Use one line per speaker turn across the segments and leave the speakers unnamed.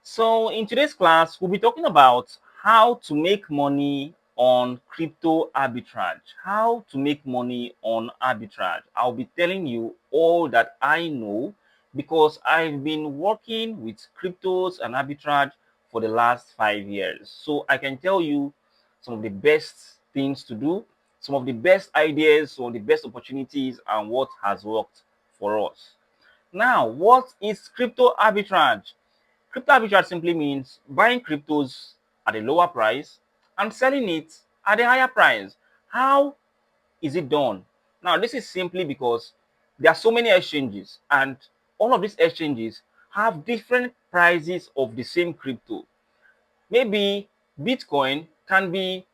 So in today's class, we'll be talking about how to make money on crypto arbitrage. How to make money on arbitrage. I'll be telling you all that I know because I've been working with cryptos and arbitrage for the last 5 years. So I can tell you some of the best things to do, some of the best ideas, some of the best opportunities, and what has worked for us. Now, what is crypto arbitrage? Crypto arbitrage simply means buying cryptos at a lower price and selling it at a higher price. How is it done? Now, this is simply because there are so many exchanges, and all of these exchanges have different prices of the same crypto. Maybe Bitcoin can be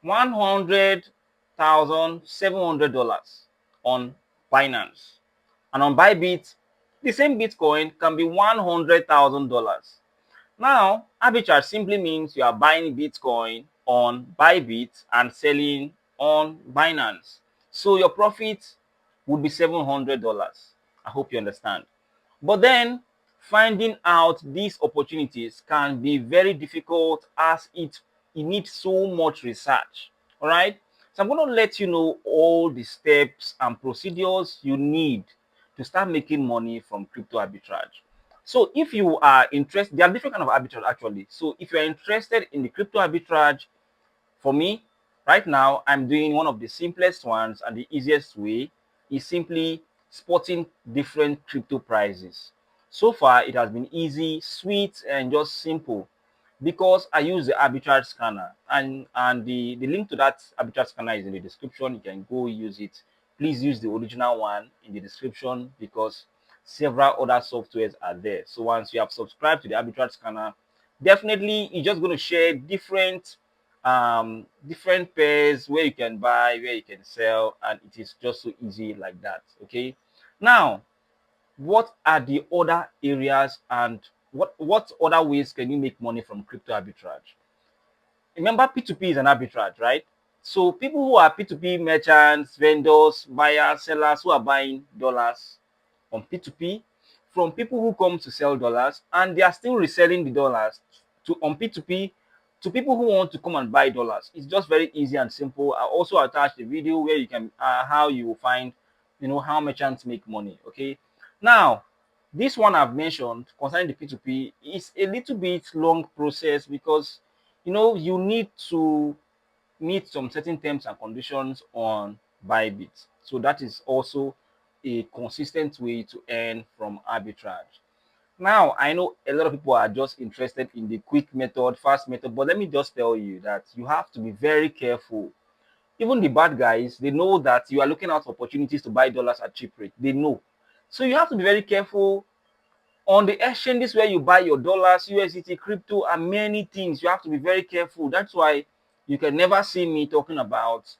$100,700 on Binance, and on Bybit, the same Bitcoin can be $100,000. Now, arbitrage simply means you are buying Bitcoin on Bybit and selling on Binance. So your profit would be $700. I hope you understand. But then finding out these opportunities can be very difficult as it needs so much research. All right. So I'm going to let you know all the steps and procedures you need to start making money from crypto arbitrage. So if you are interested, there are different kind of arbitrage actually. So if you're interested in the crypto arbitrage, for me, right now, I'm doing one of the simplest ones, and the easiest way is simply spotting different crypto prices. So far, it has been easy, sweet, and just simple because I use the arbitrage scanner, and the link to that arbitrage scanner is in the description. You can go use it. Please use the original one in the description because several other softwares are there. So once you have subscribed to the arbitrage scanner, definitely it's just going to share different pairs where you can buy, where you can sell, and it is just so easy like that. Okay. Now, what are the other areas, and what other ways can you make money from crypto arbitrage? Remember, P2P is an arbitrage, right? So people who are P2P merchants, vendors, buyers, sellers who are buying dollars on P2P from people who come to sell dollars, and they are still reselling the dollars to on P2P to people who want to come and buy dollars. It's just very easy and simple. I also attached a video where you can how you will find how merchants make money. Okay. Now, this one I've mentioned concerning the P2P is a little bit long process because you need to meet some certain terms and conditions on Bybit. So that is also a consistent way to earn from arbitrage. Now, I know a lot of people are just interested in the quick method, fast method, but let me just tell you that you have to be very careful. Even the bad guys, they know that you are looking out for opportunities to buy dollars at cheap rate. They know. So you have to be very careful on the exchanges where you buy your dollars, USDT, crypto, and many things. You have to be very careful. That's why you can never see me talking about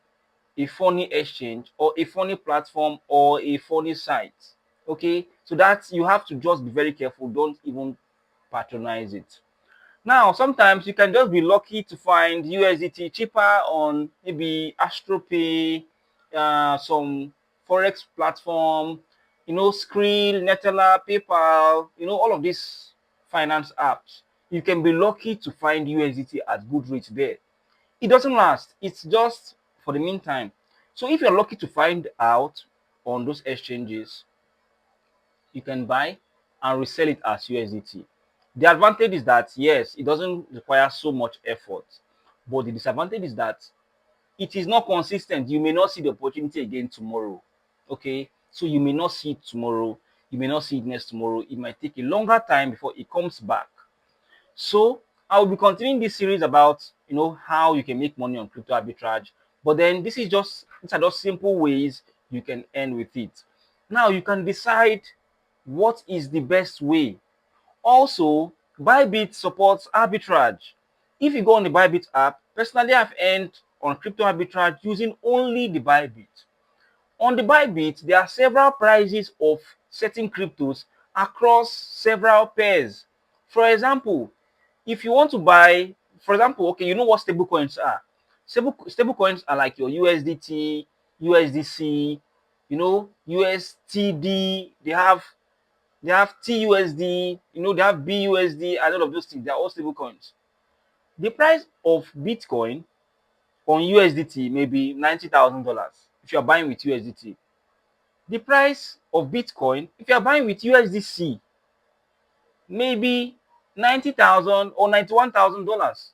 a funny exchange or a funny platform or a funny site. Okay, so that's you have to just be very careful. Don't even patronize it. Now, sometimes you can just be lucky to find USDT cheaper on maybe AstroPay, some forex platform, Skrill, Netella, PayPal, all of these finance apps. You can be lucky to find USDT at good rates there. It doesn't last. It's just for the meantime. So if you're lucky to find out on those exchanges, you can buy and resell it as USDT. The advantage is that yes, it doesn't require so much effort, but the disadvantage is that it is not consistent. You may not see the opportunity again tomorrow. Okay, so you may not see it tomorrow. You may not see it next tomorrow. It might take a longer time before it comes back. So I will be continuing this series about how you can make money on crypto arbitrage. But then these are just simple ways you can earn with it. Now you can decide what is the best way. Also, Bybit supports arbitrage. If you go on the Bybit app, personally I've earned on crypto arbitrage using only the Bybit. On the Bybit, there are several prices of certain cryptos across several pairs. For example, if you want to buy, for example, okay, you know what stable coins are? Stable coins are like your USDT, USDC, USTD. They have they have TUSD, they have BUSD, and all of those things. They are all stable coins. The price of Bitcoin on USDT may be $90,000 if you are buying with USDT. The price of Bitcoin, if you are buying with USDC, maybe 90,000 or $91,000.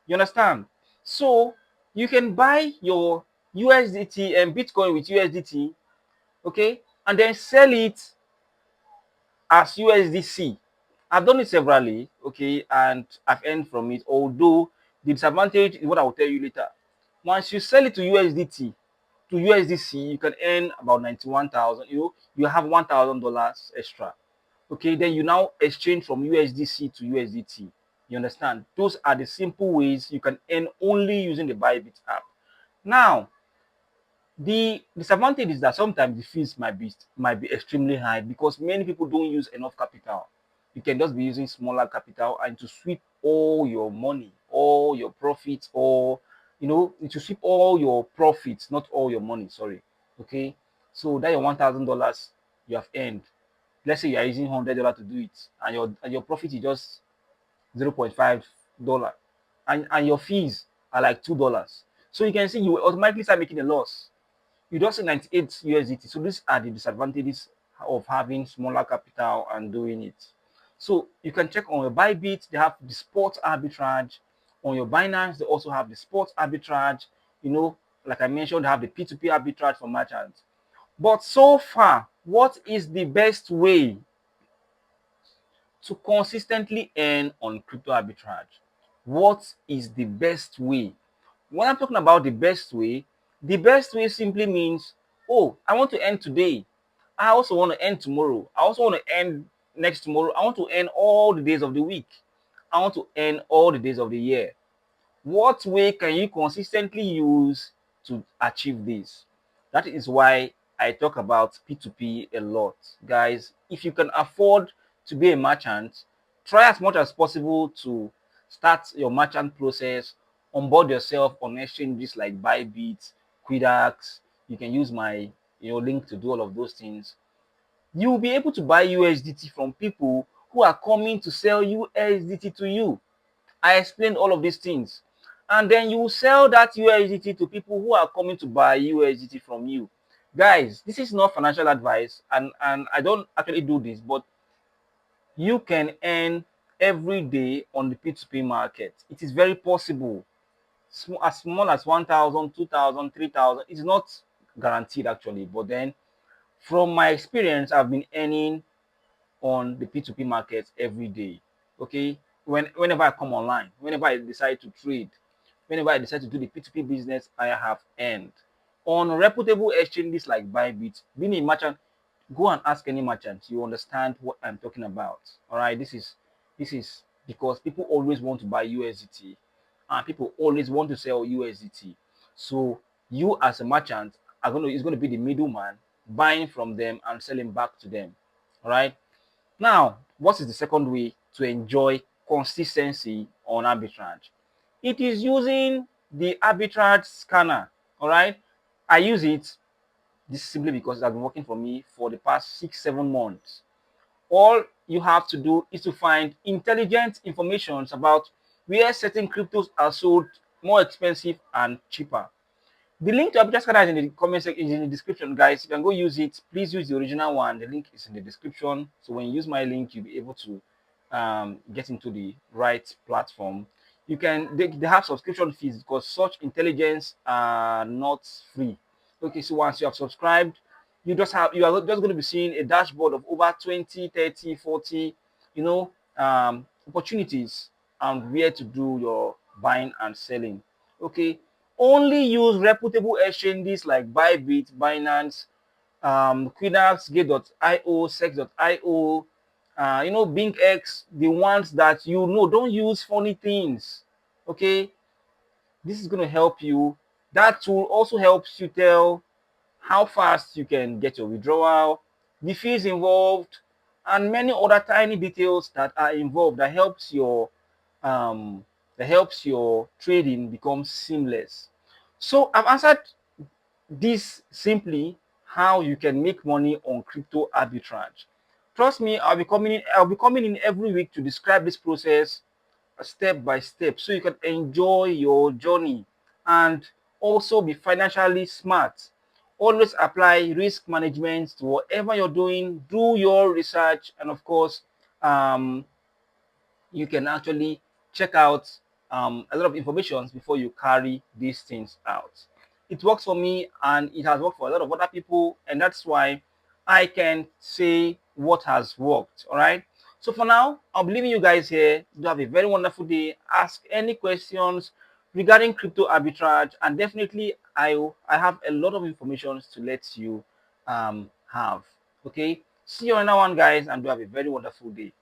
You understand? So you can buy your USDT and Bitcoin with USDT, okay, and then sell it as USDC. I've done it severally, okay, and I've earned from it. Although the disadvantage is what I will tell you later. Once you sell it to USDT, to USDC, you can earn about 91,000. You have $1,000 extra. Okay, then you now exchange from USDC to USDT. You understand? Those are the simple ways you can earn only using the Bybit app. Now, the disadvantage is that sometimes the fees might be extremely high because many people don't use enough capital. You can just be using smaller capital and to sweep all your money, all your profits, or to sweep all your profits, not all your money. Sorry. Okay. So that your $1,000 you have earned. Let's say you are using $100 to do it, and your profit is just $0.5, and your fees are like $2. So you can see you will automatically start making a loss. You just say 98 USDT. So these are the disadvantages of having smaller capital and doing it. So you can check on your Bybit, they have the spot arbitrage. On your Binance, they also have the spot arbitrage. Like I mentioned, they have the P2P arbitrage for merchants. But so far, what is the best way to consistently earn on crypto arbitrage? What is the best way? When I'm talking about the best way simply means, oh, I want to earn today. I also want to earn tomorrow. I also want to earn next tomorrow. I want to earn all the days of the week. I want to earn all the days of the year. What way can you consistently use to achieve this? That is why I talk about P2P a lot. Guys, if you can afford to be a merchant, try as much as possible to start your merchant process, onboard yourself on exchanges like Bybit, Quidax. You can use my link to do all of those things. You will be able to buy USDT from people who are coming to sell USDT to you. I explained all of these things. And then you sell that USDT to people who are coming to buy USDT from you. Guys, this is not financial advice, and I don't actually do this, but you can earn every day on the P2P market. It is very possible. As small as 1,000, 2,000, 3,000. It's not guaranteed actually, but then from my experience, I've been earning on the P2P market every day. Okay. Whenever I come online, whenever I decide to trade, whenever I decide to do the P2P business, I have earned. On reputable exchanges like Bybit, being a merchant, go and ask any merchant. You understand what I'm talking about. All right. This is because people always want to buy USDT and people always want to sell USDT. So you as a merchant is going to be the middleman buying from them and selling back to them. All right. Now, what is the second way to enjoy consistency on arbitrage? It is using the arbitrage scanner. All right. I use it. This is simply because it has been working for me for the past 6-7 months. All you have to do is to find intelligent information about where certain cryptos are sold more expensive and cheaper. The link to Arbitrage Scanner is in the comment section, is in the description, guys. You can go use it. Please use the original one. The link is in the description. So when you use my link, you'll be able to get into the right platform. They have subscription fees because such intelligence are not free. Okay, so once you have subscribed, you are just going to be seeing a dashboard of over 20, 30, 40, opportunities and where to do your buying and selling. Okay, only use reputable exchanges like Bybit, Binance, Quidax, Gate.io, Sex.io, BinkX, the ones that you know. Don't use funny things. Okay, this is going to help you. That tool also helps you tell how fast you can get your withdrawal, the fees involved, and many other tiny details that are involved um, that helps your trading become seamless. So I've answered this simply how you can make money on crypto arbitrage. trust me, I'll be coming in every week to describe this process step by step so you can enjoy your journey and also be financially smart. Always apply risk management to whatever you're doing. Do your research, and of course, um, you can actually check out a lot of information before you carry these things out. It works for me and it has worked for a lot of other people, and that's why I can say what has worked. All right. So for now, I'll be leaving you guys here. Do have a very wonderful day. Ask any questions regarding crypto arbitrage, and definitely I have a lot of information to let you have. Okay. See you on another one, guys, and do have a very wonderful day.